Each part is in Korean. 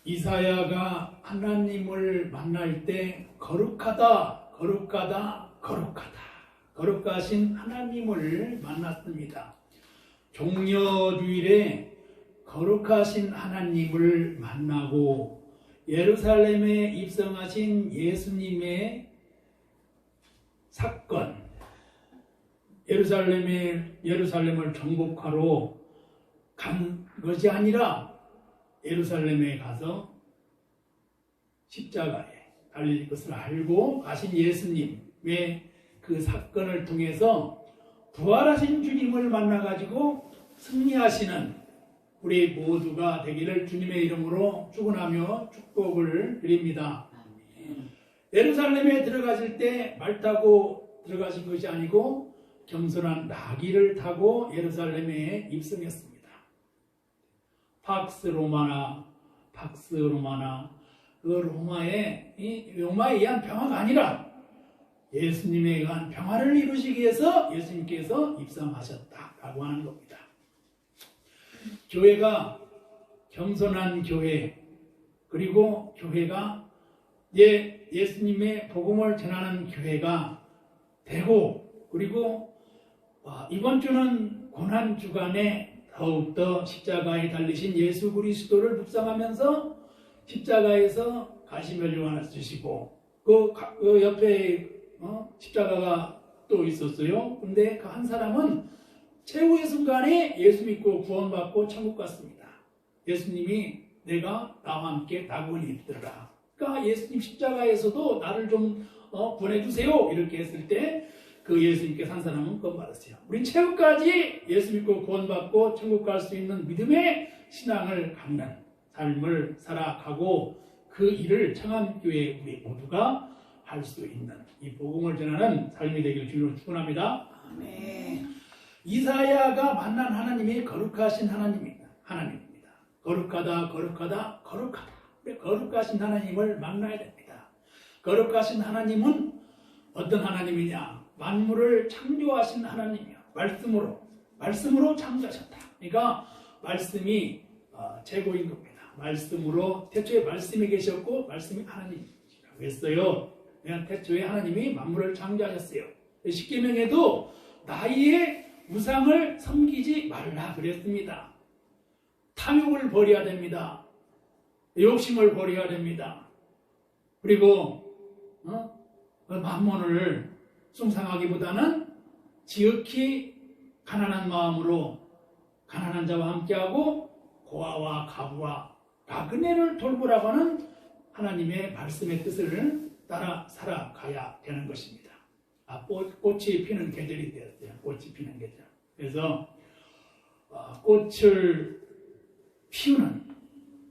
이사야가 하나님을 만날 때 거룩하다, 거룩하다, 거룩하다, 거룩하신 하나님을 만났습니다. 종려주일에 거룩하신 하나님을 만나고 예루살렘에 입성하신 예수님의 사건, 예루살렘을 정복하러 간 것이 아니라 예루살렘에 가서 십자가에 달릴 것을 알고 가신 예수님의 그 사건을 통해서 부활하신 주님을 만나가지고 승리하시는 우리 모두가 되기를 주님의 이름으로 축원하며 축복을 드립니다. 예루살렘에 들어가실 때 말 타고 들어가신 것이 아니고 겸손한 나귀를 타고 예루살렘에 입성했습니다. 팍스 로마나 그 로마에 의한 평화가 아니라 예수님에 의한 평화를 이루시기 위해서 예수님께서 입성하셨다라고 하는 겁니다. 교회가 겸손한 교회, 그리고 교회가 예수님의 복음을 전하는 교회가 되고, 그리고 이번 주는 고난주간에 더욱더 십자가에 달리신 예수 그리스도를 묵상하면서 십자가에서 가시면을 하나 주시고 그 옆에 십자가가 또 있었어요. 근데 그 한 사람은 최후의 순간에 예수 믿고 구원받고 천국 갔습니다. 예수님이 내가 나와 함께 낙원에 있더라. 그러니까 예수님 십자가에서도 나를 좀 보내주세요 이렇게 했을 때 그 예수님께서 한 사람은 구원받았어요. 우린 최후까지 예수 믿고 구원받고 천국 갈 수 있는 믿음의 신앙을 갖는 삶을 살아가고 그 일을 청암교회 우리 모두가 할 수 있는 이 복음을 전하는 삶이 되기를 주님으로 축원합니다. 아멘. 이사야가 만난 하나님이 거룩하신 하나님입니다. 거룩하다, 거룩하다, 거룩하다. 거룩하신 하나님을 만나야 됩니다. 거룩하신 하나님은 어떤 하나님이냐? 만물을 창조하신 하나님이야. 말씀으로 창조하셨다. 그러니까 말씀이 최고인 겁니다. 말씀으로 태초에 말씀이 계셨고 말씀이 하나님이라고 했어요. 그냥 태초에 하나님이 만물을 창조하셨어요. 십계명에도 나의 우상을 섬기지 말라 그랬습니다. 탐욕을 버려야 됩니다. 욕심을 버려야 됩니다. 그리고 만몬을 숭상하기보다는 지극히 가난한 마음으로 가난한 자와 함께하고 고아와 가부와 나그네를 돌보라고 하는 하나님의 말씀의 뜻을 따라 살아가야 되는 것입니다. 꽃이 피는 계절이 되었어요. 꽃이 피는 계절. 그래서 꽃을 피우는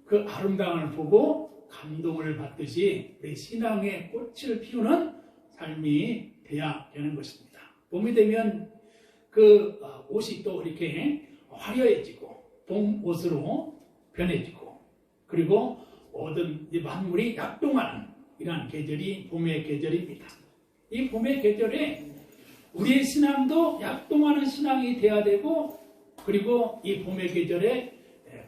그 아름다움을 보고 감동을 받듯이 우리 신앙의 꽃을 피우는 삶이 돼야 되는 것입니다. 봄이 되면 그 옷이 또 이렇게 화려해지고 봄 옷으로 변해지고, 그리고 모든 만물이 약동하는 이러한 계절이 봄의 계절입니다. 이 봄의 계절에 우리의 신앙도 약동하는 신앙이 돼야 되고, 그리고 이 봄의 계절에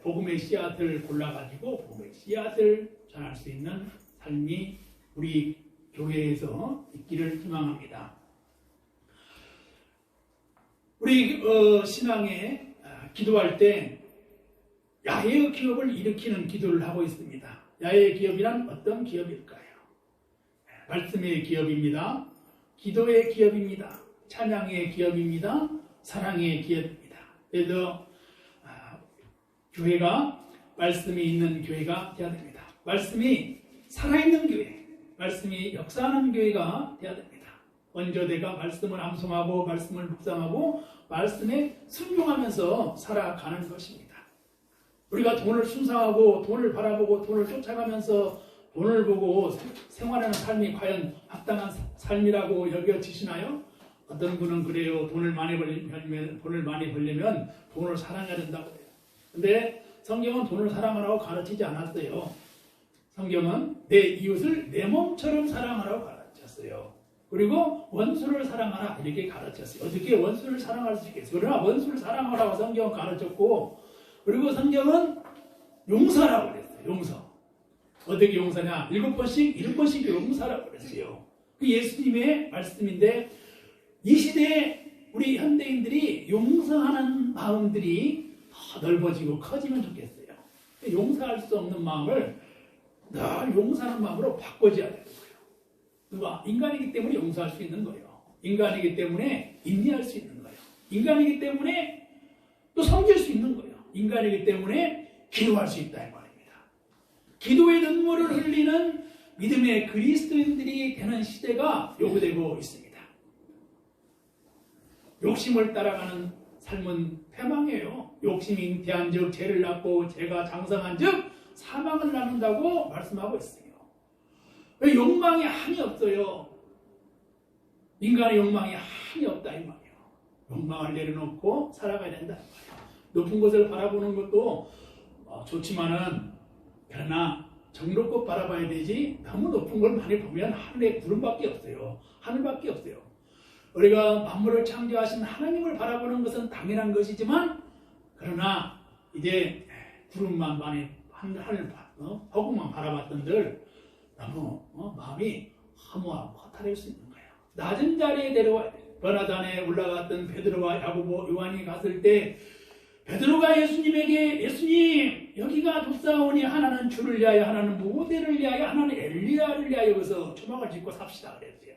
복음의 씨앗을 골라가지고 복음의 씨앗을 전할 수 있는 삶이 우리 교회에서 있기를 희망합니다. 우리 신앙에 기도할 때 야훼의 기업을 일으키는 기도를 하고 있습니다. 야훼의 기업이란 어떤 기업일까요? 말씀의 기업입니다. 기도의 기업입니다. 찬양의 기업입니다. 사랑의 기업입니다. 그래서 교회가 말씀이 있는 교회가 되어야 됩니다. 말씀이 살아있는 교회, 말씀이 역사하는 교회가 되어야 됩니다. 원조대가 말씀을 암송하고 말씀을 묵상하고 말씀에 순종하면서 살아가는 것입니다. 우리가 돈을 숭상하고 돈을 바라보고 돈을 쫓아가면서 돈을 보고 생활하는 삶이 과연 합당한 삶이라고 여겨지시나요? 어떤 분은 그래요. 돈을 많이 벌려면 돈을 사랑해야 된다고 해요. 근데 성경은 돈을 사랑하라고 가르치지 않았어요. 성경은 내 이웃을 내 몸처럼 사랑하라고 가르쳤어요. 그리고 원수를 사랑하라 이렇게 가르쳤어요. 어떻게 원수를 사랑할 수 있겠어요? 그러나 원수를 사랑하라고 성경은 가르쳤고, 그리고 성경은 용서라고 그랬어요. 어떻게 용서냐? 7번씩 7번씩 용서하라고 그랬어요. 그 예수님의 말씀인데 이 시대에 우리 현대인들이 용서하는 마음들이 더 넓어지고 커지면 좋겠어요. 용서할 수 없는 마음을 늘 용서하는 마음으로 바꿔줘야 되는 거예요. 누가? 인간이기 때문에 용서할 수 있는 거예요. 인간이기 때문에 인내할 수 있는 거예요. 인간이기 때문에 또 섬길 수 있는 거예요. 인간이기 때문에 기도할 수 있다 이 말입니다. 기도의 눈물을 흘리는 믿음의 그리스도인들이 되는 시대가 요구되고 있습니다. 욕심을 따라가는 삶은 패망이에요. 욕심이 잉태한 즉 죄를 낳고 죄가 장성한 즉 사망을 낳는다고 말씀하고 있어요. 왜 욕망이 한이 없어요? 인간의 욕망이 한이 없다 이 말이에요. 욕망을 내려놓고 살아가야 된다 이 말이에요. 높은 곳을 바라보는 것도 좋지만은 그러나 정도껏 바라봐야 되지 너무 높은 걸 많이 보면 하늘에 구름밖에 없어요. 하늘밖에 없어요. 우리가 만물을 창조하신 하나님을 바라보는 것은 당연한 것이지만 그러나 이제 구름만 많이 하늘 허공만 바라봤던들 너무 마음이 허무하고 허탈할 수 있는 거예요. 낮은 자리에 내려와 버나단에 올라갔던 베드로와 야고보 요한이 갔을 때 베드로가 예수님에게 예수님 여기가 돕사오니 하나는 주를 위하여 하나는 모대를 위하여 하나는 엘리야를 위하여 여기서 초막을 짓고 삽시다 그랬어요.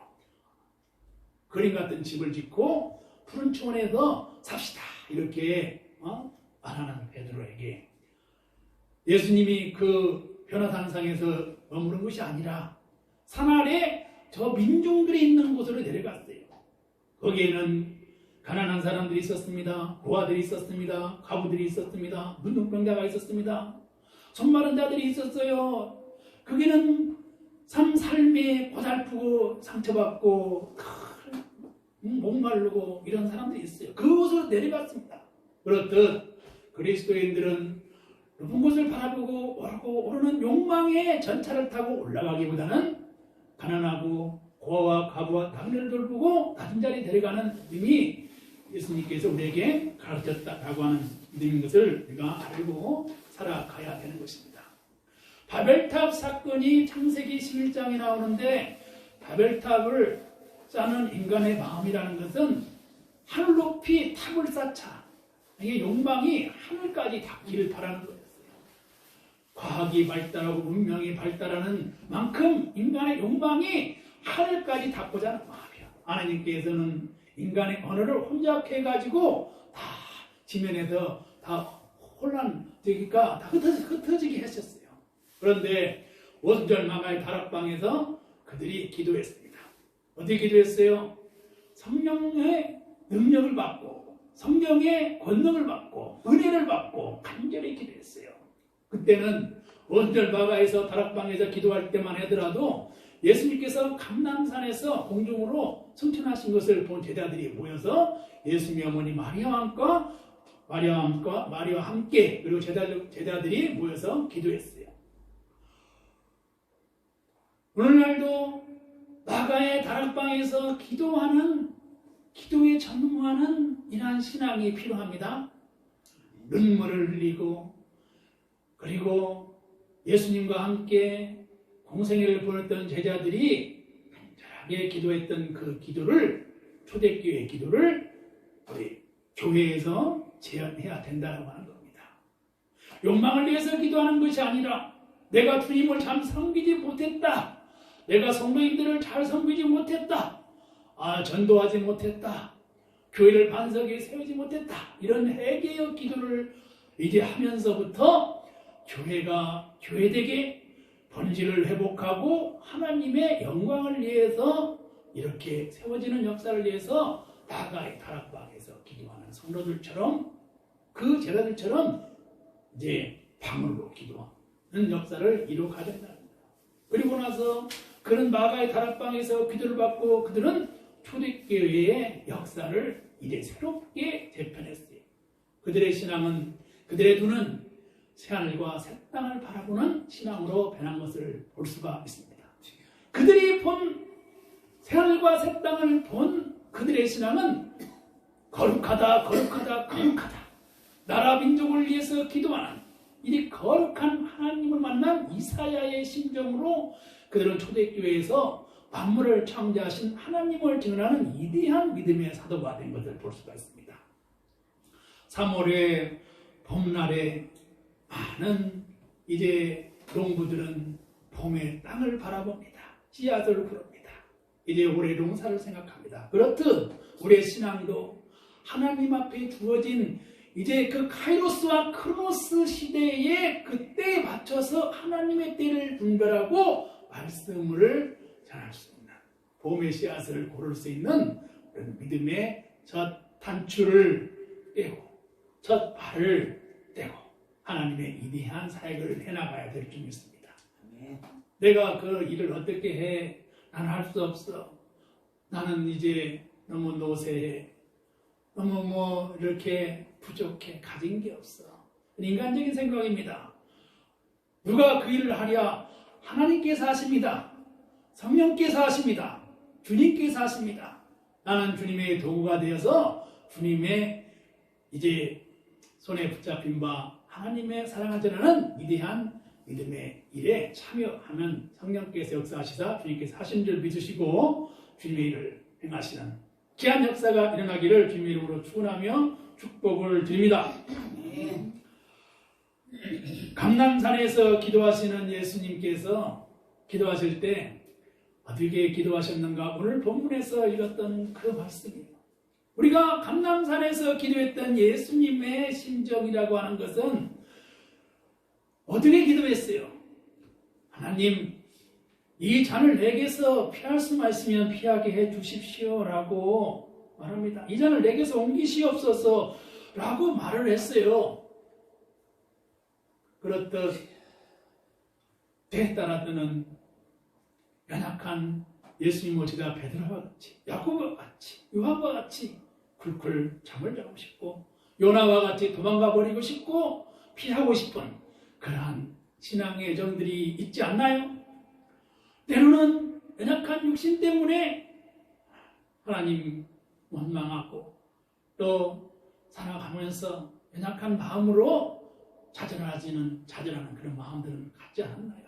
그림 같은 집을 짓고 푸른 초원에서 삽시다 이렇게 말하는 베드로에게 예수님이 그 변화산상에서 머무른 것이 아니라 산 아래 저 민중들이 있는 곳으로 내려갔어요. 거기에는 가난한 사람들이 있었습니다. 고아들이 있었습니다. 가부들이 있었습니다. 문둥병자가 있었습니다. 손마른 자들이 있었어요. 거기는 삶에 고달프고 상처받고 목마르고 이런 사람들이 있어요. 그곳으로 내려갔습니다. 그렇듯 그리스도인들은 높은 곳을 바라보고 오르는 욕망의 전차를 타고 올라가기보다는 가난하고 고아와 가부와 당뇨를 돌보고 낮은 자리에 데려가는 믿음이 예수님께서 우리에게 가르쳤다라고 하는 믿음인 것을 우리가 알고 살아가야 되는 것입니다. 바벨탑 사건이 창세기 11장에 나오는데 바벨탑을 쌓는 인간의 마음이라는 것은 하늘 높이 탑을 쌓자. 이게 욕망이 하늘까지 닿기를 바라는 거였어요. 과학이 발달하고 문명이 발달하는 만큼 인간의 욕망이 하늘까지 닿고자 하는 마음이야. 하나님께서는 인간의 언어를 혼잡해가지고 다 지면에서 다 혼란되니까 다 흩어지게 했었어요. 그런데 원절 마가의 다락방에서 그들이 기도했습니다. 어떻게 기도했어요? 성령의 능력을 받고 성령의 권능을 받고 은혜를 받고 간절히 기도했어요. 그때는 원절 마가에서 다락방에서 기도할 때만 하더라도 예수님께서 감람산에서 공중으로 승천하신 것을 본 제자들이 모여서 예수님의 어머니 마리아와 함께 그리고 제자들이 모여서 기도했어요. 오늘날도 마가의 다락방에서 기도에 전무하는 이러한 신앙이 필요합니다. 눈물을 흘리고 그리고 예수님과 함께 공생애를 보냈던 제자들이 간절하게 기도했던 그 기도를 초대교회 기도를 우리 교회에서 재현해야 된다고 하는 겁니다. 욕망을 위해서 기도하는 것이 아니라 내가 주님을 참 섬기지 못했다. 내가 성도님들을 잘 섬기지 못했다. 전도하지 못했다. 교회를 반석에 세우지 못했다. 이런 회개의 기도를 이제 하면서부터 교회가 교회되게 본질을 회복하고 하나님의 영광을 위해서 이렇게 세워지는 역사를 위해서 마가의 다락방에서 기도하는 성도들처럼 그 제자들처럼 이제 방울로 기도하는 역사를 이루어가야 된다는 거예요. 그리고 나서 그런 마가의 다락방에서 기도를 받고 그들은 초대교회의 역사를 이제 새롭게 재편했어요. 그들의 신앙은 그들의 눈은 새하늘과 새 땅을 바라보는 신앙으로 변한 것을 볼 수가 있습니다. 그들이 본 새하늘과 새 땅을 본 그들의 신앙은 거룩하다. 나라 민족을 위해서 기도하는 이 거룩한 하나님을 만난 이사야의 심정으로 그들은 초대교회에서 만물을 창조하신 하나님을 증언하는 위대한 믿음의 사도가 된 것을 볼 수가 있습니다. 3월의 봄날에 많은 이제 농부들은 봄의 땅을 바라봅니다. 씨앗을 부릅니다. 이제 올해 농사를 생각합니다. 그렇듯 우리의 신앙도 하나님 앞에 주어진 이제 그 카이로스와 크로노스 시대의 그 때에 맞춰서 하나님의 때를 분별하고 말씀을 전할 수 있는 봄의 씨앗을 고를 수 있는 그런 믿음의 첫 단추를 떼고 첫 발을 떼고 하나님의 위대한 사역을 해나가야 될 줄 믿습니다. 내가 그 일을 어떻게 해? 나는 할 수 없어. 나는 이제 너무 노쇠해. 너무 이렇게 부족해. 가진 게 없어. 인간적인 생각입니다. 누가 그 일을 하랴? 하나님께서 하십니다. 성령께서 하십니다. 주님께서 하십니다. 나는 주님의 도구가 되어서 주님의 이제 손에 붙잡힌 바 하나님의 사랑을 전하는 위대한 믿음의 일에 참여하면 성령께서 역사하시사 주님께서 하신 줄 믿으시고 주님의 일을 행하시는 귀한 역사가 일어나기를 주님의 이름으로 축원하며 축복을 드립니다. 감람산에서 기도하시는 예수님께서 기도하실 때 어떻게 기도하셨는가? 오늘 본문에서 읽었던 그 말씀이에요. 우리가 감람산에서 기도했던 예수님의 심정이라고 하는 것은 어떻게 기도했어요? 하나님, 이 잔을 내게서 피할 수만 있으면 피하게 해 주십시오 라고 말합니다. 이 잔을 내게서 옮기시옵소서 라고 말을 했어요. 그렇듯 때에 따라 뜨는 연약한 예수님을 지다 베드로와 같이, 야고보와 같이, 요한과 같이 쿨쿨 잠을 자고 싶고 요나와 같이 도망가 버리고 싶고 피하고 싶은 그러한 신앙의 애정들이 있지 않나요? 때로는 연약한 육신 때문에 하나님 원망하고 또 살아가면서 연약한 마음으로 좌절하는 그런 마음들은 갖지 않았나요?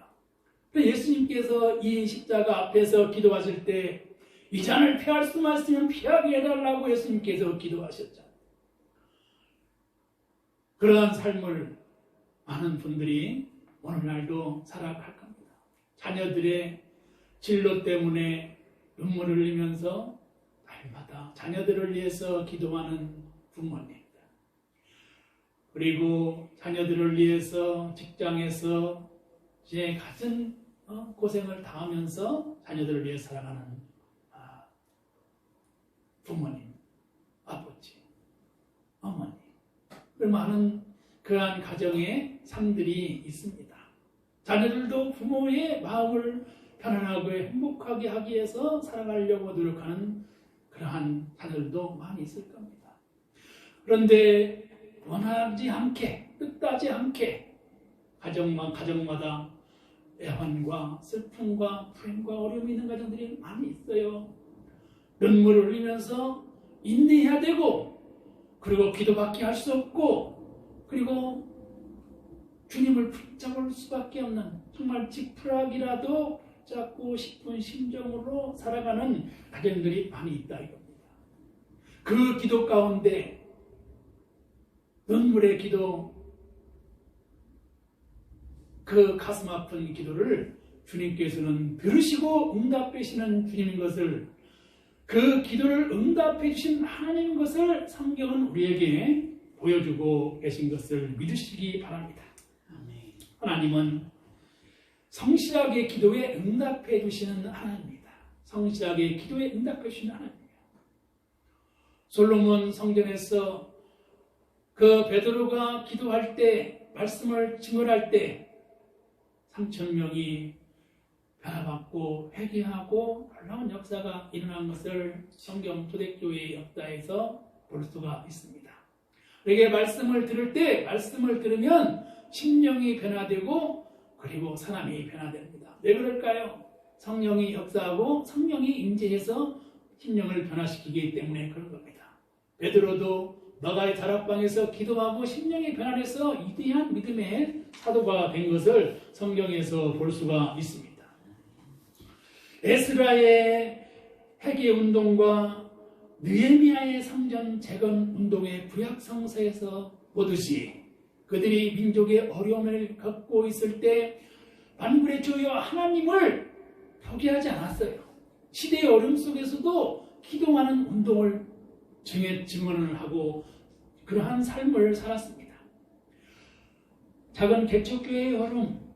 예수님께서 이 십자가 앞에서 기도하실 때 이 잔을 피할 수만 있으면 피하게 해달라고 예수님께서 기도하셨잖아요. 그러한 삶을 많은 분들이 오늘날도 살아갈 겁니다. 자녀들의 진로 때문에 눈물을 흘리면서 날마다 자녀들을 위해서 기도하는 부모님들, 그리고 자녀들을 위해서 직장에서 이제 같은 고생을 당하면서 자녀들을 위해 살아가는 부모님, 아버지, 어머니, 많은 그러한 가정의 삶들이 있습니다. 자녀들도 부모의 마음을 편안하고 행복하게 하기 위해서 살아가려고 노력하는 그러한 자녀들도 많이 있을 겁니다. 그런데 원하지 않게, 뜻하지 않게 가정마다 애환과 슬픔과 불행과 어려움이 있는 가정들이 많이 있어요. 눈물을 흘리면서 인내해야 되고, 그리고 기도밖에 할 수 없고, 그리고 주님을 붙잡을 수밖에 없는 정말 지푸라기라도 붙잡고 싶은 심정으로 살아가는 가정들이 많이 있다 이겁니다. 그 기도 가운데 눈물의 기도, 그 가슴 아픈 기도를 주님께서는 들으시고 응답하시는 주님인 것을, 그 기도를 응답해 주신 하나님인 것을 성경은 우리에게 보여주고 계신 것을 믿으시기 바랍니다. 하나님은 성실하게 기도에 응답해 주시는 하나님입니다. 성실하게 기도에 응답해 주시는 하나님입니다. 솔로몬 성전에서 그 베드로가 기도할 때, 말씀을 증언할 때 3,000명이 변화받고 회개하고 놀라운 역사가 일어난 것을 성경 초대교회의 역사에서 볼 수가 있습니다. 우리에게 말씀을 들을 때, 말씀을 들으면 심령이 변화되고 그리고 사람이 변화됩니다. 왜 그럴까요? 성령이 역사하고 성령이 임재해서 심령을 변화시키기 때문에 그런 겁니다. 베드로도 너다의 다락방에서 기도하고 심령이 변화해서 위대한 믿음의 사도가 된 것을 성경에서 볼 수가 있습니다. 에스라의 회개 운동과 느헤미야의 성전 재건 운동의 구약 성서에서 보듯이 그들이 민족의 어려움을 겪고 있을 때 만군의 주여 하나님을 포기하지 않았어요. 시대의 어려움 속에서도 기도하는 운동을 증언을 하고 그러한 삶을 살았습니다. 작은 개척교회의 어려움,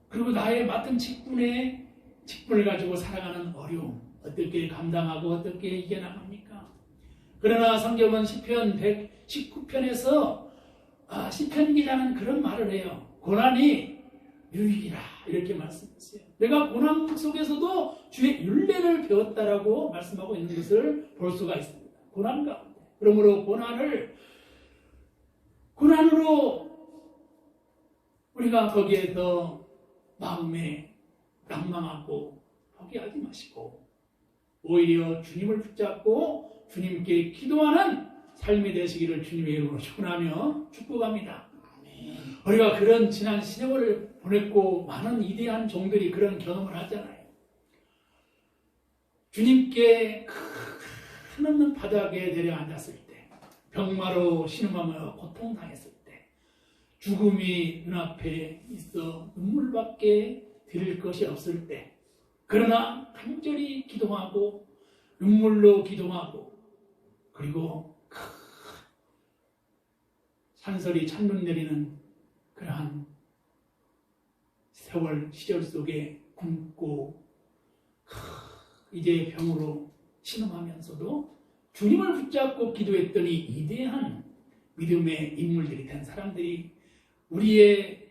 그리고 나의 맡은 직분을 가지고 살아가는 어려움, 어떻게 감당하고 어떻게 이겨나갑니까? 그러나 성경은 시편 119편에서 시편 기자는 그런 말을 해요. 고난이 유익이라 이렇게 말씀했어요. 내가 고난 속에서도 주의 율례를 배웠다라고 말씀하고 있는 것을 볼 수가 있습니다. 고난 가운데. 그러므로 고난으로 우리가 거기에서 마음에 낭망하고 포기하지 마시고 오히려 주님을 붙잡고 주님께 기도하는 삶이 되시기를 주님의 이름으로 축원하며 축복합니다. 우리가 그런 지난 세월을 보냈고 많은 위대한 종들이 그런 경험을 하잖아요. 주님께 한없는 바닥에 내려앉았을 때, 병마로 신음하며 고통당했을 때, 죽음이 눈앞에 있어 눈물밖에 드릴 것이 없을 때, 그러나 간절히 기도하고 눈물로 기도하고 그리고 산설이 찬물 내리는 그러한 세월 시절 속에 굶고 이제 병으로 신음하면서도 주님을 붙잡고 기도했더니 위대한 믿음의 인물들이 된 사람들이 우리의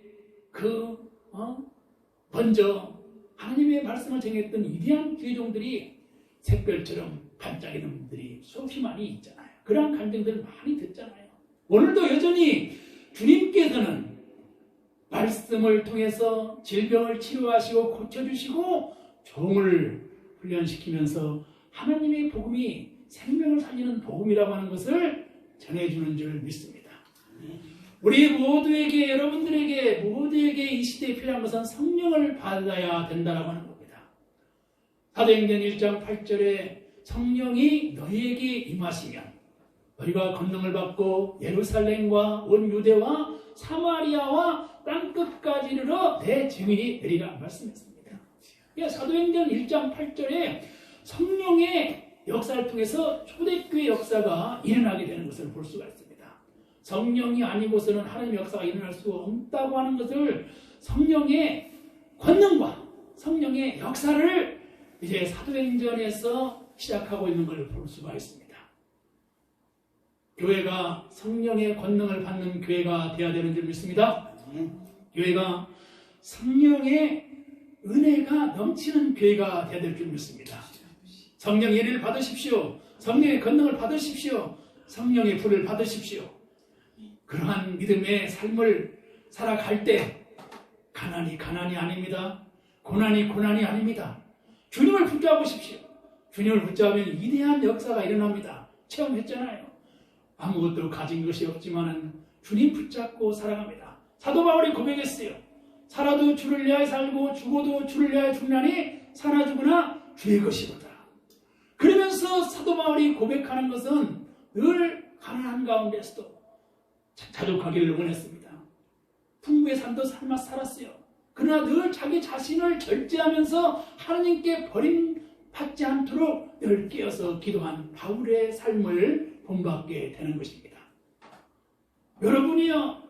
먼저 하나님의 말씀을 전했던 위대한 교회종들이 샛별처럼 반짝이는 분들이 수없이 많이 있잖아요. 그러한 감정들을 많이 듣잖아요. 오늘도 여전히 주님께서는 말씀을 통해서 질병을 치료하시고 고쳐주시고 종을 훈련시키면서 하나님의 복음이 생명을 살리는 복음이라고 하는 것을 전해주는 줄 믿습니다. 우리 모두에게, 여러분들에게 모두에게 이 시대에 필요한 것은 성령을 받아야 된다고 하는 겁니다. 사도행전 1장 8절에 성령이 너희에게 임하시면 너희가 권능을 받고 예루살렘과 온 유대와 사마리아와 땅끝까지 이르러 내 증인이 되리라 말씀했습니다. 사도행전 1장 8절에 성령의 역사를 통해서 초대교회 역사가 일어나게 되는 것을 볼 수가 있습니다. 성령이 아니고서는 하나님의 역사가 일어날 수 없다고 하는 것을 성령의 권능과 성령의 역사를 이제 사도행전에서 시작하고 있는 걸 볼 수가 있습니다. 교회가 성령의 권능을 받는 교회가 되어야 되는 줄 믿습니다. 교회가 성령의 은혜가 넘치는 교회가 되어야 될 줄 믿습니다. 성령의 은혜를 받으십시오. 성령의 권능을 받으십시오. 성령의 불을 받으십시오. 그러한 믿음의 삶을 살아갈 때 가난이 아닙니다. 고난이 아닙니다. 주님을 붙잡으십시오. 주님을 붙잡으면 위대한 역사가 일어납니다. 체험했잖아요. 아무것도 가진 것이 없지만 주님 붙잡고 살아갑니다. 사도 바울이 고백했어요. 살아도 주를 위하여 살고 죽어도 주를 위하여 죽나니 사나 죽으나 주의 것이로다. 그러면서 사도 바울이 고백하는 것은 늘 가난한 가운데서도 자족하기를 원했습니다. 풍부의 삶도 살았어요. 그러나 늘 자기 자신을 절제하면서 하나님께 버림받지 않도록 늘 깨어서 기도한 바울의 삶을 본받게 되는 것입니다. 여러분이요,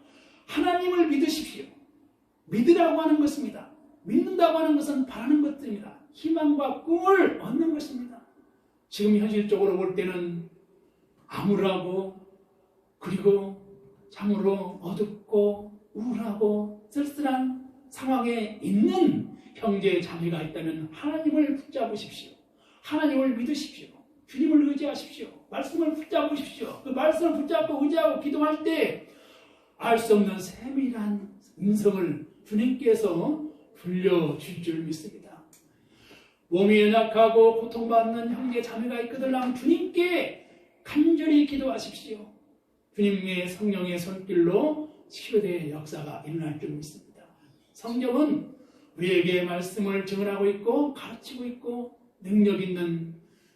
하나님을 믿으십시오. 믿으라고 하는 것입니다. 믿는다고 하는 것은 바라는 것들입니다. 희망과 꿈을 얻는 것입니다. 지금 현실적으로 볼 때는 암울하고 그리고 참으로 어둡고 우울하고 쓸쓸한 상황에 있는 형제 자매가 있다면 하나님을 붙잡으십시오. 하나님을 믿으십시오. 주님을 의지하십시오. 말씀을 붙잡으십시오. 그 말씀을 붙잡고 의지하고 기도할 때 알 수 없는 세밀한 음성을 주님께서 들려줄 줄 믿습니다. 몸이 연약하고 고통받는 형제 자매가 있거든 주님께 간절히 기도하십시오. 주님의 성령의 손길로 치유대의 역사가 일어날 줄 믿습니다. 성경은 우리에게 말씀을 증언하고 있고 가르치고 있고 능력 있는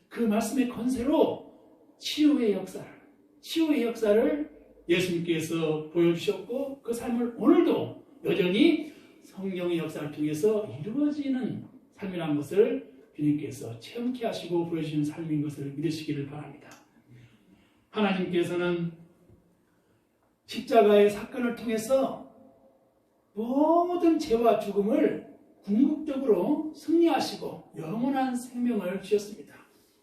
그 말씀의 권세로 치유의 역사를 예수님께서 보여주셨고 그 삶을 오늘도 여전히 성령의 역사를 통해서 이루어지는 삶이라는 것을 주님께서 체험케 하시고 보여주시는 삶인 것을 믿으시기를 바랍니다. 하나님께서는 십자가의 사건을 통해서 모든 죄와 죽음을 궁극적으로 승리하시고 영원한 생명을 주셨습니다.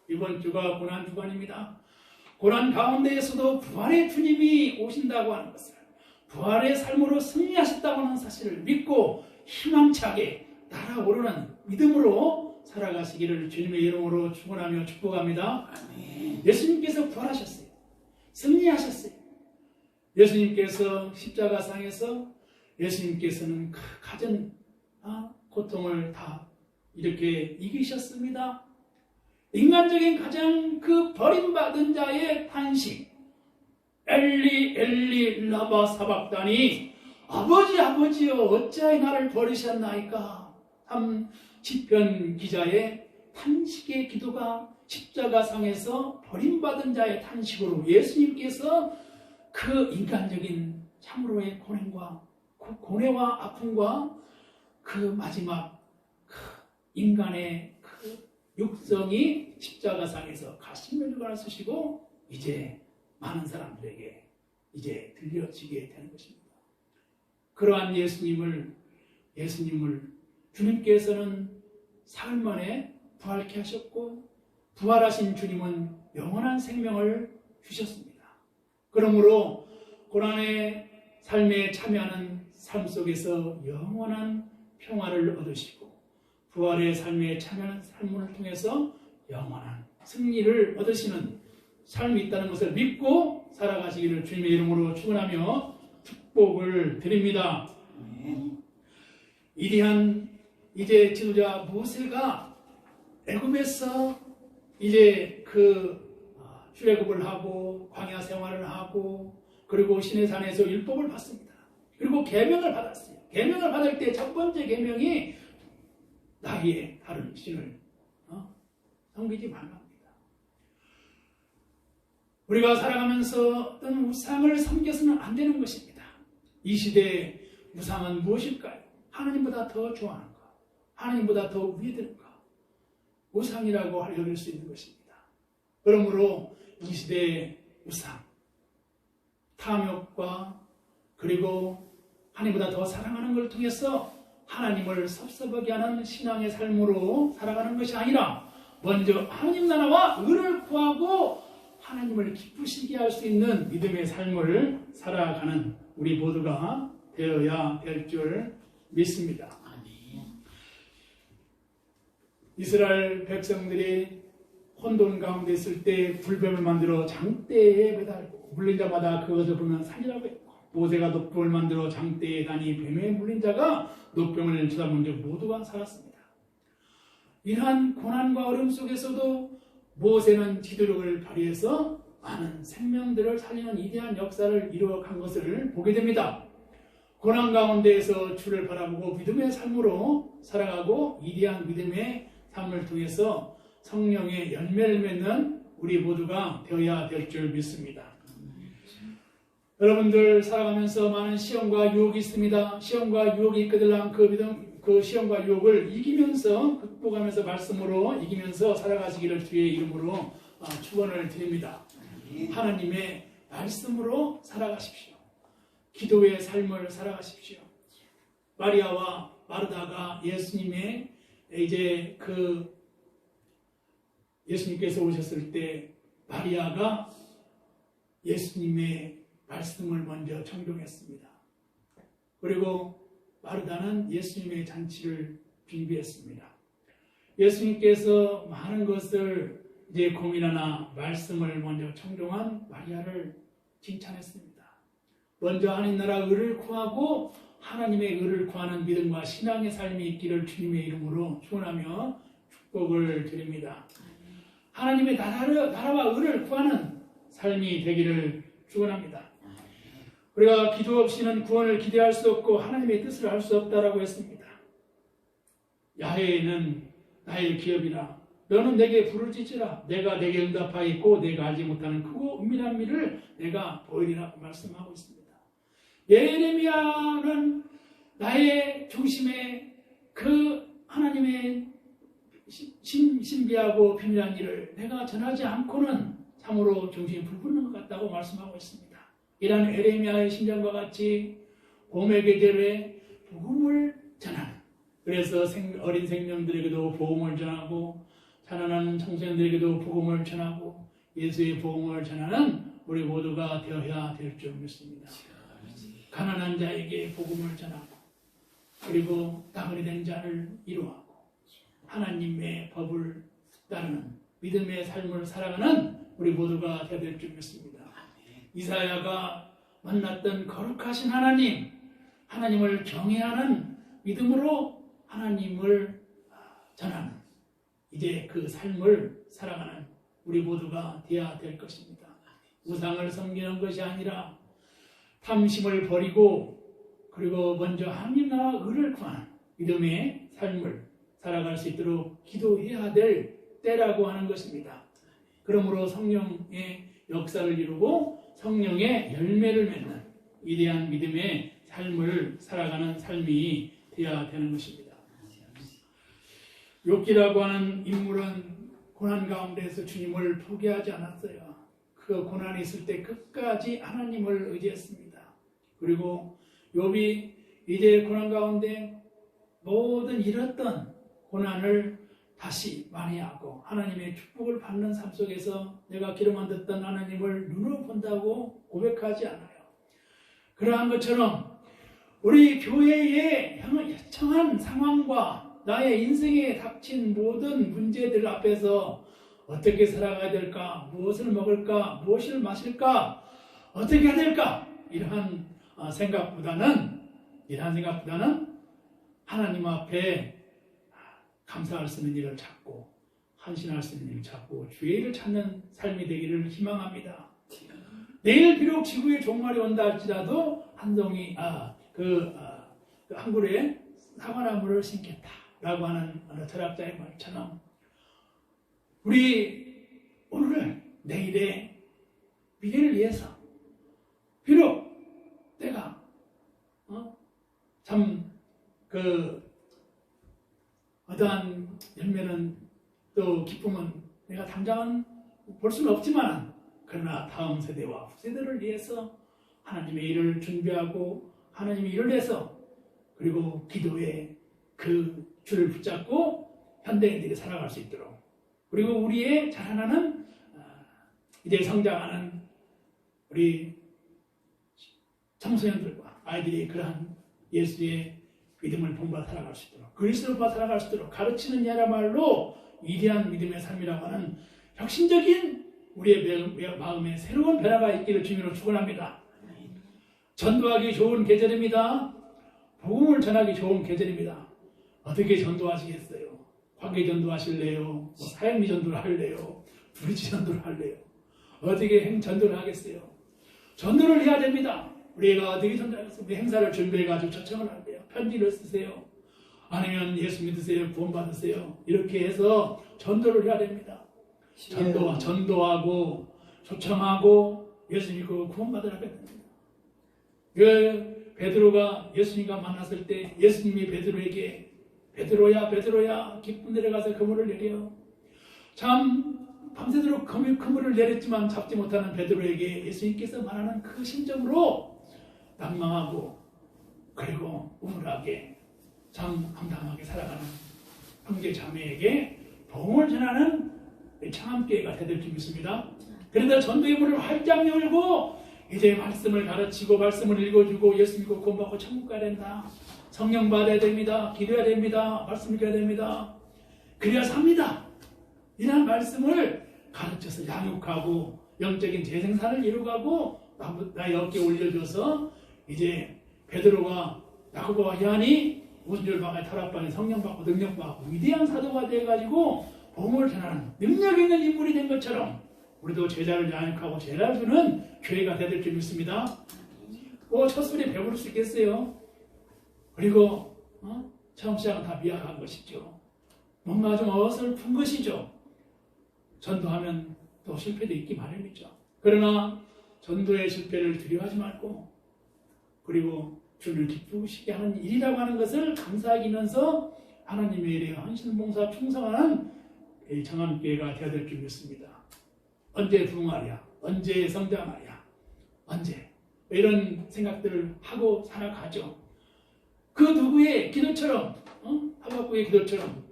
이번 주가 고난주간입니다. 고난 가운데에서도 부활의 주님이 오신다고 하는 것을, 부활의 삶으로 승리하셨다고 하는 사실을 믿고 희망차게 날아오르는 믿음으로 살아가시기를 주님의 이름으로 축원하며 축복합니다. 아멘. 예수님께서 부활하셨어요. 승리하셨어요. 예수님께서 십자가상에서 예수님께서는 가진 고통을 다 이렇게 이기셨습니다. 인간적인 가장 그 버림받은 자의 탄식, 엘리 엘리 라마 사박다니, 아버지 아버지여 어찌하여 나를 버리셨나이까. 시편 기자의 탄식의 기도가 십자가상에서 버림받은 자의 탄식으로 예수님께서 그 인간적인 참으로의 고뇌와 아픔과 그 마지막 그 인간의 그 육성이 십자가상에서 가시면류관을 쓰시고 이제 많은 사람들에게 이제 들려지게 되는 것입니다. 그러한 예수님을 주님께서는 사흘 만에 부활케 하셨고 부활하신 주님은 영원한 생명을 주셨습니다. 그러므로 고난의 삶에 참여하는 삶 속에서 영원한 평화를 얻으시고 부활의 삶에 참여하는 삶을 통해서 영원한 승리를 얻으시는 삶이 있다는 것을 믿고 살아가시기를 주님의 이름으로 축원하며 축복을 드립니다. 이디한 이제 지도자 모세가 애굽에서 이제 출애굽을 하고 광야 생활을 하고 그리고 시내산에서 율법을 받습니다. 그리고 계명을 받았어요. 계명을 받을 때 첫 번째 계명이 나의 다른 신을 섬기지 말랍니다. 우리가 살아가면서 어떤 우상을 섬겨서는 안 되는 것입니다. 이 시대의 우상은 무엇일까요? 하나님보다 더 좋아하는가? 하나님보다 더 위대한가? 우상이라고 여길 수 있는 것입니다. 그러므로 이 시대의 우상, 탐욕과 그리고 하나님보다 더 사랑하는 것을 통해서 하나님을 섭섭하게 하는 신앙의 삶으로 살아가는 것이 아니라 먼저 하나님 나라와 의를 구하고 하나님을 기쁘시게 할 수 있는 믿음의 삶을 살아가는 우리 모두가 되어야 될 줄 믿습니다. 이스라엘 백성들이 혼돈 가운데 있을 때 불뱀을 만들어 장대에 매달고 물린 자마다 그것을 보면 살리라고 했고 모세가 녹병을 만들어 장대에 다니 뱀에 물린 자가 녹병을 쳐다본 적 모두가 살았습니다. 이러한 고난과 어려움 속에서도 모세는 지도력을 발휘해서 많은 생명들을 살리는 위대한 역사를 이루어간 것을 보게 됩니다. 고난 가운데에서 주를 바라보고 믿음의 삶으로 살아가고 위대한 믿음의 삶을 통해서 성령의 열매를 맺는 우리 모두가 되어야 될 줄 믿습니다. 여러분들 살아가면서 많은 시험과 유혹이 있습니다. 시험과 유혹이 있거들랑 그 시험과 유혹을 이기면서 극복하면서 말씀으로 이기면서 살아가시기를 주의 이름으로 축원을 드립니다. 하나님의 말씀으로 살아가십시오. 기도의 삶을 살아가십시오. 마리아와 마르다가 예수님의 이제 예수님께서 오셨을 때 마리아가 예수님의 말씀을 먼저 청종했습니다. 그리고 마르다는 예수님의 잔치를 준비했습니다. 예수님께서 많은 것을 이제 고민하나 말씀을 먼저 청종한 마리아를 칭찬했습니다. 먼저 하나님 나라 의를 구하고 하나님의 의를 구하는 믿음과 신앙의 삶이 있기를 주님의 이름으로 축원하며 축복을 드립니다. 하나님의 나라와 의를 구하는 삶이 되기를 축원합니다. 우리가 기도 없이는 구원을 기대할 수 없고 하나님의 뜻을 알 수 없다라고 했습니다. 야훼는 나의 기업이라 너는 내게 부르짖으라 내가 내게 응답하겠고 내가 알지 못하는 크고 은밀한 일을 내가 보이리라고 말씀하고 있습니다. 예레미야는 나의 중심에 그 하나님의 신비하고 비밀한 일을 내가 전하지 않고는 참으로 중심이 불붙는 것 같다고 말씀하고 있습니다. 이런 예레미야의 심정과 같이 봄의 계절에 복음을 전하는, 그래서 어린 생명들에게도 복음을 전하고 자라나는 청소년들에게도 복음을 전하고 예수의 복음을 전하는 우리 모두가 되어야 될 줄 믿습니다. 가난한 자에게 복음을 전하고 그리고 따거리 된 자를 위로하고 하나님의 법을 따르는 믿음의 삶을 살아가는 우리 모두가 되어야 될 줄 믿습니다. 이사야가 만났던 거룩하신 하나님, 하나님을 경외하는 믿음으로 하나님을 전하는 이제 그 삶을 살아가는 우리 모두가 되어야 될 것입니다. 우상을 섬기는 것이 아니라 탐심을 버리고 그리고 먼저 하나님 나라 의를 구하는 믿음의 삶을 살아갈 수 있도록 기도해야 될 때라고 하는 것입니다. 그러므로 성령의 역사를 이루고 성령의 열매를 맺는 위대한 믿음의 삶을 살아가는 삶이 되어야 되는 것입니다. 욥기라고 하는 인물은 고난 가운데서 주님을 포기하지 않았어요. 그 고난이 있을 때 끝까지 하나님을 의지했습니다. 그리고 욥이 이제 고난 가운데 모든 잃었던 고난을 다시 만회하고 하나님의 축복을 받는 삶 속에서 내가 귀로만 듣던 하나님을 눈으로 본다고 고백하지 않아요. 그러한 것처럼 우리 교회의 처한 상황과 나의 인생에 닥친 모든 문제들 앞에서 어떻게 살아가야 될까, 무엇을 먹을까, 무엇을 마실까, 어떻게 해야 될까, 이러한 생각보다는 하나님 앞에 감사할 수 있는 일을 찾고 헌신할 수 있는 일을 찾고 주의 일을 찾는 삶이 되기를 희망합니다. 내일 비록 지구에 종말이 온다 할지라도 한 그루에 사과나무를 심겠다라고 하는 철학자의 말처럼 우리 오늘을 내일의 미래를 위해서 비록 내가 어떠한 열매는 또 기쁨은 내가 당장은 볼 수는 없지만 그러나 다음 세대와 후세대를 위해서 하나님의 일을 준비하고 하나님의 일을 해서 그리고 기도의 그 줄을 붙잡고 현대인들이 살아갈 수 있도록 그리고 우리의 자라나는 이제 성장하는 우리 청소년들과 아이들이 그러한 예수의 믿음을 본받아 살아갈 수 있도록 그리스도를 봐 살아갈 수 있도록 가르치는 이야말로 위대한 믿음의 삶이라고 하는 혁신적인 우리의 마음에 새로운 변화가 있기를 주님으로 축원합니다. 전도하기 좋은 계절입니다. 복음을 전하기 좋은 계절입니다. 어떻게 전도하시겠어요? 관계 전도하실래요? 사역미 전도를 할래요? 브리지 전도를 할래요? 어떻게 전도를 하겠어요? 전도를 해야 됩니다. 우리가 어떻게 전도하겠어요? 행사를 준비해가지고 초청을 한대요. 편지를 쓰세요. 아니면 예수 믿으세요. 구원 받으세요. 이렇게 해서 전도를 해야 됩니다. 전도하고 초청하고 예수 믿고 구원 받으라고 합니다. 베드로가 예수님과 만났을 때 예수님이 베드로에게 베드로야 깊은 데를 가서 그물을 내려. 참 밤새도록 그물을 내렸지만 잡지 못하는 베드로에게 예수님께서 말하는 그 심정으로 난망하고 그리고 우울하게 참 감당하게 살아가는 형제 자매에게 복음을 전하는 창암교회가 되될 줄 믿습니다. 그런데 전도의 문을 활짝 열고 이제 말씀을 가르치고 말씀을 읽어주고 예수 믿고 구원받고 천국 가야 된다. 성령 받아야 됩니다. 기도해야 됩니다. 말씀 읽어야 됩니다. 그래야 삽니다. 이런 말씀을 가르쳐서 양육하고 영적인 재생산을 이루가고 나의 어깨에 올려줘서 이제 베드로가 야고보와 요한이 오순절방에 타락방에 성령받고 능력받고 위대한 사도가 되어가지고 복음을 전하는 능력 있는 인물이 된 것처럼 우리도 제자를 양육하고 제자를 주는 교회가 되야 될 줄 믿습니다. 첫 술에 배부를 수 있겠어요? 그리고 처음 시작은 다 미약한 것이죠. 뭔가 좀 어설픈 것이죠. 전도하면 또 실패도 있기 마련이죠. 그러나 전도의 실패를 두려워하지 말고, 그리고 주를 기쁘시게 하는 일이라고 하는 것을 감사하기면서 하나님의 일에 헌신봉사 충성하는 정한교회가 되어야 될 줄 믿습니다. 언제 부흥하랴? 언제 성장하랴? 언제? 이런 생각들을 하고 살아가죠. 그 누구의 기도처럼, 하박국의 기도처럼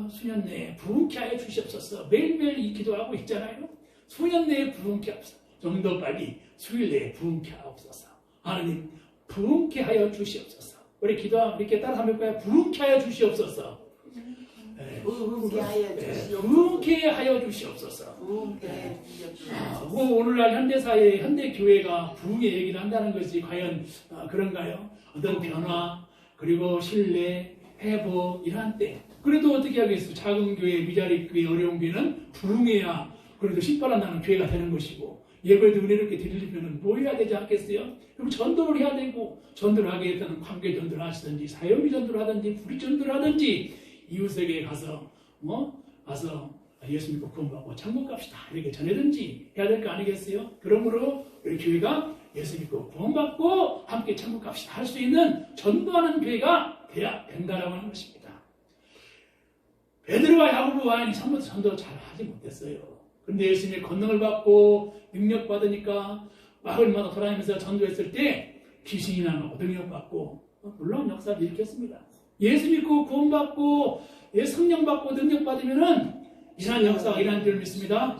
수년 내에 부흥케 하여 주시옵소서. 매일매일 이 기도하고 있잖아요. 수년 내에 부흥케 하옵소서. 좀 더 빨리 수일 내에 부흥케 하옵소서. 하나님 부흥케 하여 주시옵소서. 우리 기도하면 이렇게 따라 하면 거야. 부흥케 하여 주시옵소서. 부흥케 하여 주시옵소서. 부흥케 하여 주시옵소서. 오늘날 현대사회, 현대교회가 부흥의 얘기를 한다는 것이 과연 그런가요? 어떤 변화, 그리고 신뢰, 회복, 이러한 때. 그래도 어떻게 하겠어? 작은 교회, 미자리 교회, 어려운 교회는 부흥해야 그래도 신발한다는 교회가 되는 것이고, 예배도 은혜롭게 드리려면 뭐 해야 되지 않겠어요? 그럼 전도를 해야 되고, 전도를 하게 되면 관계 전도를 하시든지, 사역이 전도를 하든지, 불이 전도를 하든지, 이웃에게 가서 예수 믿고 구원받고 천국 갑시다 이렇게 전하든지 해야 될 거 아니겠어요? 그러므로 우리 교회가 예수 믿고 구원받고 함께 천국 갑시다 할 수 있는 전도하는 교회가 돼야 된다라고 하는 것입니다. 베드로와 야고보와 처음부터 전도 잘 하지 못했어요. 그런데 예수님의 권능을 받고 능력 받으니까 마을마다 돌아다니면서 전도했을 때 귀신이 나고 능력 받고 놀라운 역사를 일으켰습니다. 예수 믿고 구원받고 성령 받고 능력 받으면은 이상한 역사가 일어난 줄 믿습니다.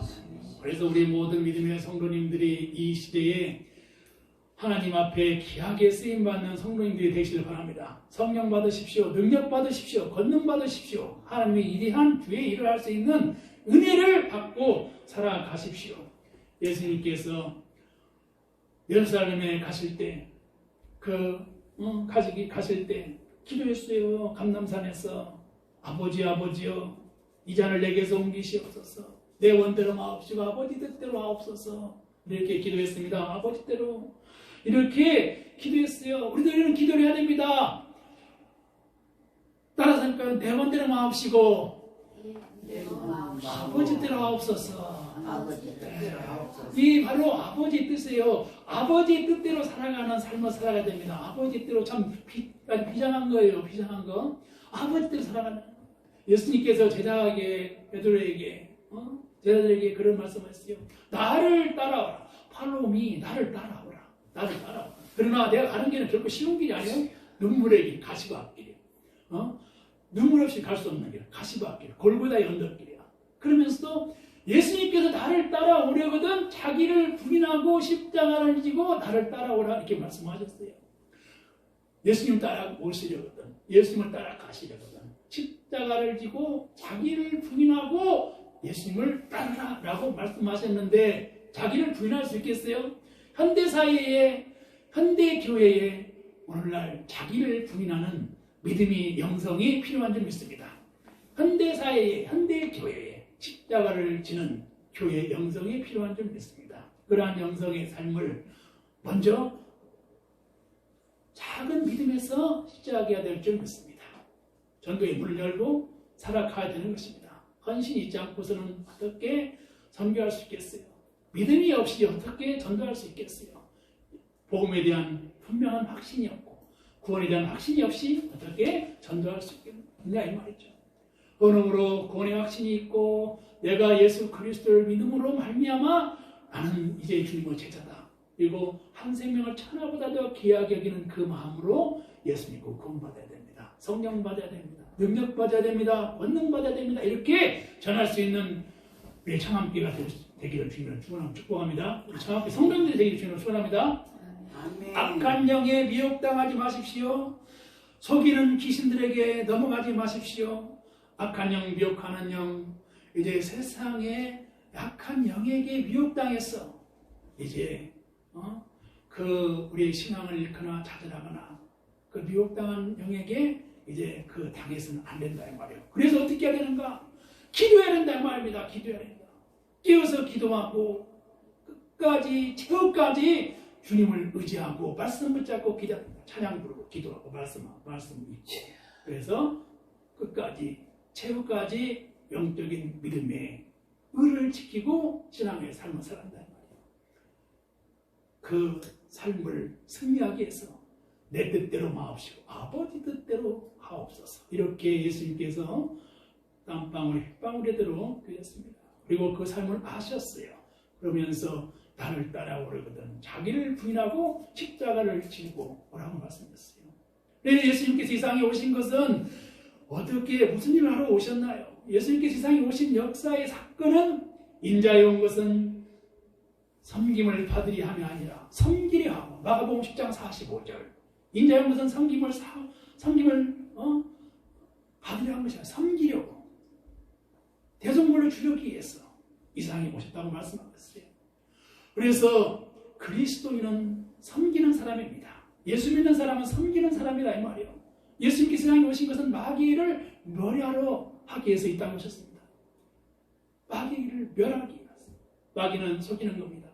그래서 우리 모든 믿음의 성도님들이 이 시대에 하나님 앞에 귀하게 쓰임받는 성도님들이 되시길 바랍니다. 성령 받으십시오. 능력 받으십시오. 권능 받으십시오. 하나님의 위대한 주의 일을 할 수 있는 은혜를 받고 살아가십시오. 예수님께서 예루살렘에 가실 때 가실 때 기도했어요. 감람산에서 아버지여 이 잔을 내게서 옮기시옵소서. 내 원대로 마옵시고 아버지 뜻대로 하옵소서. 이렇게 기도했습니다. 아버지 뜻대로 이렇게 기도했어요. 우리도 이런 기도를 해야 됩니다. 따라서 하니까 내 원대로 마옵시고 아버지 뜻대로 하옵소서. 이 바로 아버지 뜻이에요. 아버지 뜻대로 살아가는 삶을 살아가야 됩니다. 아버지 뜻대로 참 비장한 거예요. 비장한 거. 아버지 뜻대로 살아가는. 예수님께서 제자들에게 그런 말씀을 했어요. 나를 따라오라. 팔로미 나를 따라오라. 나를 따라오라. 그러나 내가 가는 길은 결코 쉬운 길이 아니에요. 눈물의 길, 가시과 앞길이에요. 눈물 없이 갈 수 없는 길, 가시과 앞길, 골고다의 언덕길이야. 그러면서도 예수님께서 나를 따라오려거든 자기를 부인하고 십자가를 지고 나를 따라오라 이렇게 말씀하셨어요. 예수님 따라오시려거든, 예수님을 따라가시려거든 십자가를 지고 자기를 부인하고 예수님을 따르라라고 말씀하셨는데 자기를 부인할 수 있겠어요? 현대사회에, 현대교회에 오늘날 자기를 부인하는 믿음이 영성이 필요한 줄 믿습니다. 현대사회에, 현대교회에 십자가를 지는 교회 영성이 필요한 줄 믿습니다. 그러한 영성의 삶을 먼저 작은 믿음에서 시작해야 될 줄 믿습니다. 전도의 문을 열고 살아가야 되는 것입니다. 헌신이 있지 않고서는 어떻게 선교할 수 있겠어요? 믿음이 없이 어떻게 전도할 수 있겠어요? 복음에 대한 분명한 확신이 없고 구원에 대한 확신이 없이 어떻게 전도할 수 있겠느냐 이 말이죠. 언어로 구원의 확신이 있고 내가 예수 그리스도를 믿음으로 말미암아 나는 이제 주님의 제자다. 그리고 한 생명을 천하보다도 귀하게 여기는 그 마음으로 예수 믿고 구원받아야 됩니다. 성령 받아야 됩니다. 능력 받아야 됩니다. 권능 받아야 됩니다. 이렇게 전할 수 있는 우리 청함교회가 되기를 주님을 축복합니다. 우리 청함교회 성도님들이 되기를 주님을 축복합니다. 악한 영에 미혹당하지 마십시오. 속이는 귀신들에게 넘어가지 마십시오. 악한 영, 미혹하는 영, 이제 세상에 악한 영에게 미혹당했어. 이제 우리의 신앙을 잃거나 좌절하거나 그 미혹당한 영에게 이제 그 당해서는 안 된다 이 말이에요. 그래서 어떻게 해야 되는가? 기도해야 된다 이 말입니다. 기도해야 된다. 깨어서 기도하고 끝까지 최후까지 주님을 의지하고 말씀 붙잡고 찬양 부르고 기도하고 말씀 읽고 그래서 끝까지 최후까지 영적인 믿음의 의를 지키고 신앙의 삶을 살았다는 말이에요. 그 삶을 승리하기 위해서 내 뜻대로 마옵시고 아버지 뜻대로 하옵소서. 이렇게 예수님께서 땀방울 휘방울에대로 그렸습니다. 그리고 그 삶을 아셨어요. 그러면서 나를 따라오려거든 자기를 부인하고 십자가를 지고 오라고 말씀하셨어요. 예수님께서 이 세상에 오신 것은 어떻게 무슨 일을 하러 오셨나요? 예수님께서 이 세상에 오신 역사의 사건은 인자에 온 것은 섬김을 받으리 함이 아니라 섬기려 하고 마가복음 10장 45절 인자에 온 것은 섬김을 받으려 한 것이 아니라 섬기려고 대성물을 주려기 위해서 이 세상에 오셨다고 말씀하셨어요. 그래서 그리스도인은 섬기는 사람입니다. 예수 믿는 사람은 섬기는 사람이다 이 말이에요. 예수님께서 세상에 오신 것은 마귀를 멸하러 하기 위해서 이 땅에 오셨습니다. 마귀를 멸하기 위해서. 마귀는 속이는 겁니다.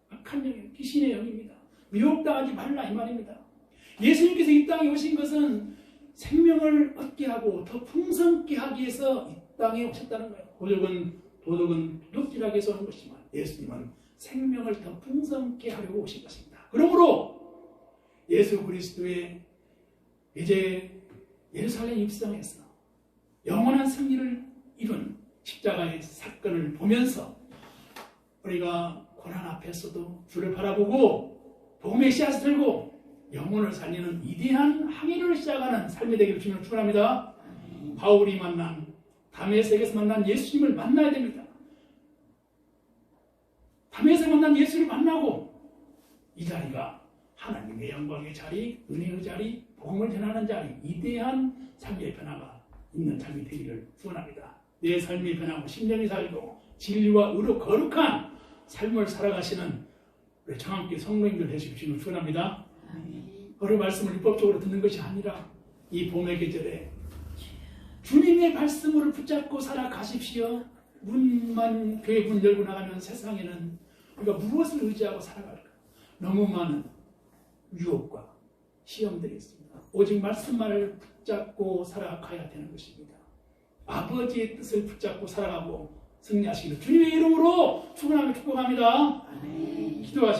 악한 영이에요. 귀신의 영입니다. 미혹당하지 말라 이 말입니다. 예수님께서 이 땅에 오신 것은 생명을 얻게 하고 더 풍성케 하기 위해서 이 땅에 오셨다는 거예요. 도덕은 도둑질하기 위해서 오는 것이지만 예수님은 생명을 더 풍성케 하려고 오신 것입니다. 그러므로 예수 그리스도의 이제 예루살렘 입성에서 영원한 승리를 이룬 십자가의 사건을 보면서 우리가 고난 앞에서도 주를 바라보고 복음의 씨앗을 들고 영혼을 살리는 위대한 항해를 시작하는 삶이 되기를 주님을 축원합니다. 바울이 만난 다메섹에서 만난 예수님을 만나야 됩니다. 다메섹에서 만난 예수를 만나고 이 자리가 하나님의 영광의 자리, 은혜의 자리, 복음을 전하는 자리, 위대한 삶의 변화가 있는 삶이 되기를 축원합니다. 내 삶이 변하고 심령이 살고 진리와 의로 거룩한 삶을 살아가시는 우리 정함께 성도님들 되시기를 축원합니다. 어느 말씀을 율법적으로 듣는 것이 아니라 이 봄의 계절에 주님의 말씀을 붙잡고 살아가십시오. 교회 문 열고 나가면 세상에는 우리가 무엇을 의지하고 살아갈까? 너무 많은 유혹과 시험들이 있습니다. 오직 말씀만을 붙잡고 살아가야 되는 것입니다. 아버지의 뜻을 붙잡고 살아가고 승리하시기를 주님의 이름으로 축원하며 축복합니다. 기도하시기